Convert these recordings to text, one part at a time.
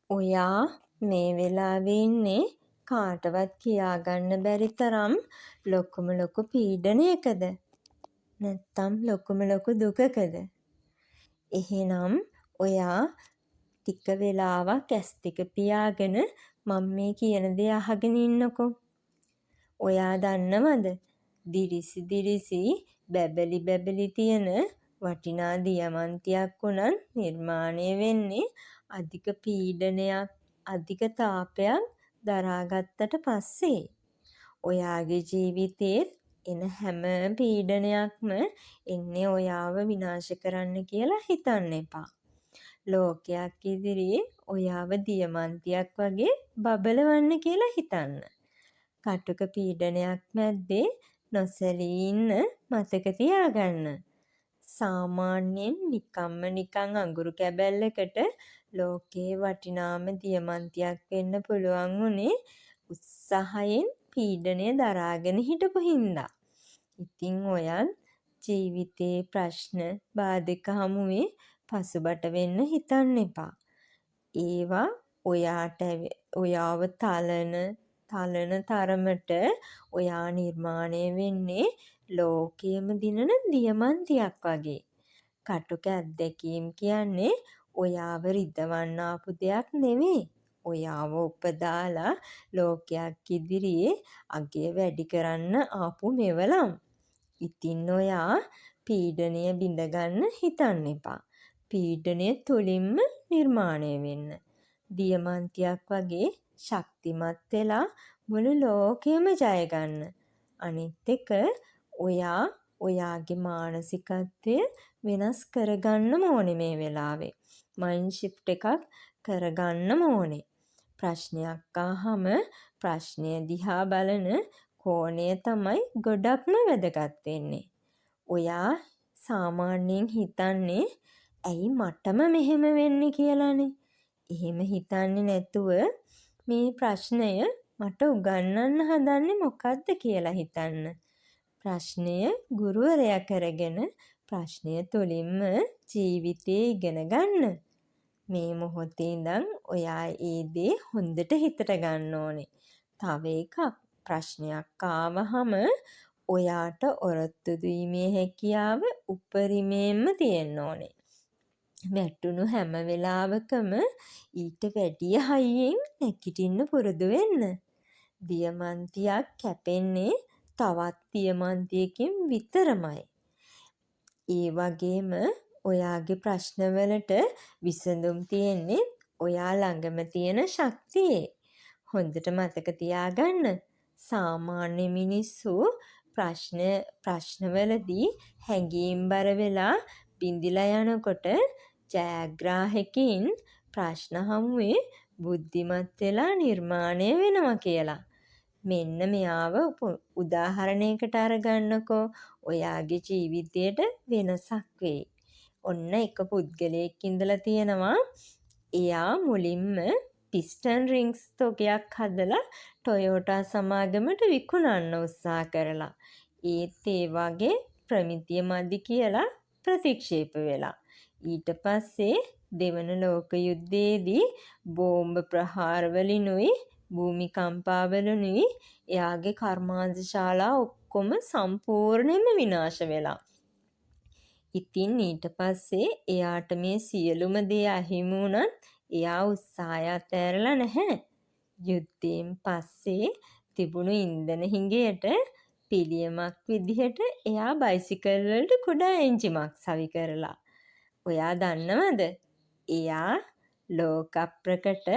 ඔයා මේ වෙලාවේ ඉන්නේ කාටවත් කියාගන්න බැරි තරම් ලොකුම ලොකු පීඩනයකද? නැත්තම් ලොකුම ලොකු දුකකද? එහෙනම් ඔයා ටික වෙලාවක් ඇස් දෙක පියාගෙන මම මේ කියන දේ අහගෙන ඉන්නකෝ. ඔයා දන්නවද? දිරිසි දිරිසි බැබලි බැබලි තියෙන වටිනා දියමන්තියක් උනත් නිර්මාණය වෙන්නේ අධික පීඩනයක්, අධික තාපයක් දරාගත්තට පස්සේ. ඔයාගේ ජීවිතේ එන හැම පීඩනයක්ම එන්නේ ඔයාව විනාශ කරන්න කියලා හිතන්න එපා. ලෝකයක් ඉදිරියේ ඔයාව දියමන්තියක් වගේ බබලවන්න කියලා හිතන්න. කටුක පීඩනයක් මැද්දේ නොසැලී ඉන්න මතක තියාගන්න. සාමාන්‍යයෙන් නිකන් අඟුරු කැබැල්ලකට ලෝකේ වටිනාම දියමන්තියක් වෙන්න පුළුවන් උනේ උත්සාහයෙන් පීඩනය දරාගෙන හිටපු හින්දා. ඉතින් ඔයත් ජීවිතේ ප්‍රශ්න බාධක හමුවේ පසුබට වෙන්න හිතන්න එපා. ඒවා ඔයාව තලන තරමට ඔයා නිර්මාණය වෙන්නේ ලෝකයේම දිනන දියමන්තියක් වගේ. කටුක අත්දැකීම් කියන්නේ ඔයාව රිදවන්න ආපු දෙයක් නෙවෙයි. ඔයාව උපදාලා ලෝකයක් ඉදිරියේ අගය වැඩි කරන්න ආපු මෙවලම්. ඉතින් ඔයා පීඩනය බිඳගන්න හිතන්න එපා. පීඩනය තුලින්ම නිර්මාණය වෙන්න. දියමන්තියක් වගේ ශක්තිමත් වෙලා මුළු ලෝකෙම ජය ගන්න. අනිත් එක ඔයා ඔයාගේ මානසිකත්වය වෙනස් කරගන්න ඕනේ මේ වෙලාවේ. මයින්ඩ් ෂිෆ්ට් එකක් කරගන්න ඕනේ. ප්‍රශ්නයක් ආවම ප්‍රශ්නය දිහා බලන කෝණය තමයි ගොඩක්ම වැදගත් වෙන්නේ. ඔයා සාමාන්‍යයෙන් හිතන්නේ ඇයි මටම මෙහෙම වෙන්නේ කියලානේ. එහෙම හිතන්නේ නැතුව මේ ප්‍රශ්නය මට උගන්වන්න හදන්නේ මොකද්ද කියලා හිතන්න. ප්‍රශ්නය ගුරුවරයා කරගෙන ප්‍රශ්නය තුළින්ම ජීවිතේ ඉගෙන ගන්න. මේ මොහොතේ ඉඳන් ඔයා ඒ දේ හොඳට හිතට ගන්න ඕනේ. තව එකක් ප්‍රශ්නයක් ආවහම ඔයාට ඔරොත්තු දීමේ හැකියාව උපරිමයෙන්ම තියෙන්න ඕනේ. වැටුණු හැම වෙලාවකම ඊට වැඩිය හයියෙන් නැගිටින්න පුරුදු වෙන්න. දියමන්තියක් කැපෙන්නේ තවත් දියමන්තියකින් විතරමයි. ඒ වගේම ඔයාගේ ප්‍රශ්නවලට විසඳුම් තියෙන්නේ ඔයා ළඟම තියෙන ශක්තියේ. හොඳට මතක තියාගන්න. සාමාන්‍ය මිනිස්සු ප්‍රශ්නවලදී හැඟීම්බර වෙලා බිඳිලා යනකොට ජයග්‍රාහකයින් ප්‍රශ්න හමුවේ බුද්ධිමත් වෙලා නිර්මාණය වෙනවා කියලා. මෙන්න මෙයාව උදාහරණයකට අරගන්නකෝ. ඔයාගේ ජීවිතයට වෙනසක් වෙයි. ඔන්න එක පුද්ගලයෙක් ඉඳලා තියෙනවා. එයා මුලින්ම පිස්ටන් රින්ග්ස් තොගයක් හදලා ටොයෝටා සමාගමට විකුණන්න උත්සාහ කරලා. ඒත් ඒ වගේ ප්‍රමිතිය මදි කියලා ප්‍රතික්ෂේප වෙලා. ඊට පස්සේ දෙවන ලෝක යුද්ධයේදී බෝම්බ ප්‍රහාරවලිනුයි භූමිකම්පාවලිනුයි එයාගේ කර්මාන්තශාලා ඔක්කොම සම්පූර්ණයෙන්ම විනාශ වෙලා. ඉතින් ඊට පස්සේ එයාට මේ සියලුම දේ අහිමි වුණත් එයා උත්සාහය අතෑරලා නැහැ. යුද්ධයෙන් පස්සේ තිබුණු ඉන්ධන හිඟයට පිළියමක් විදිහට එයා බයිසිකල් වලට කුඩා එන්ජිමක් සවි කරලා. ඔයා දන්නවද? එයා ලෝක ප්‍රකට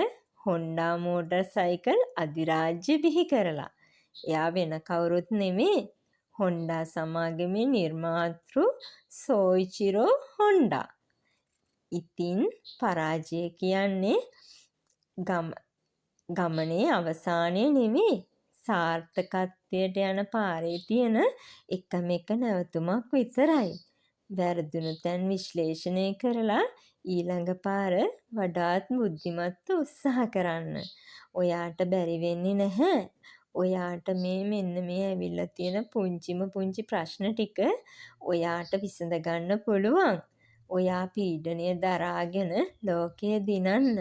හොන්ඩා මෝටර් සයිකල් අධිරාජ්‍ය බිහි කරලා. එයා වෙන කවුරුත් නෙමේ. Honda සමාගමේ නිර්මාතෘ සෝයිචිරෝ Honda. ඉතින් පරාජය කියන්නේ ගමනේ අවසානය නෙමේ. සාර්ථකත්වයට යන පාරේ තියෙන එකම එක නැවතුමක් විතරයි. වැරදුණු තැන් විශ්ලේෂණය කරලා ඊළඟ පාර වඩාත් බුද්ධිමත්ව උත්සාහ කරන්න. ඔයාට බැරි වෙන්නේ නැහැ. ඔයාට මෙන්න මේ ඇවිල්ලා තියෙන පුංචිම පුංචි ප්‍රශ්න ටික ඔයාට විසඳ ගන්න පුළුවන්. ඔයා පීඩනය දරාගෙන ලෝකය දිනන්න.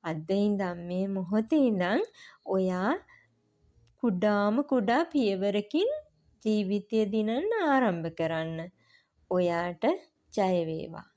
අද ඉඳන් මේ මොහොතේ ඉඳන් ඔයා කුඩාම කුඩා පියවරකින් ජීවිතය දිනන්න ආරම්භ කරන්න. ඔයාට ජය වේවා.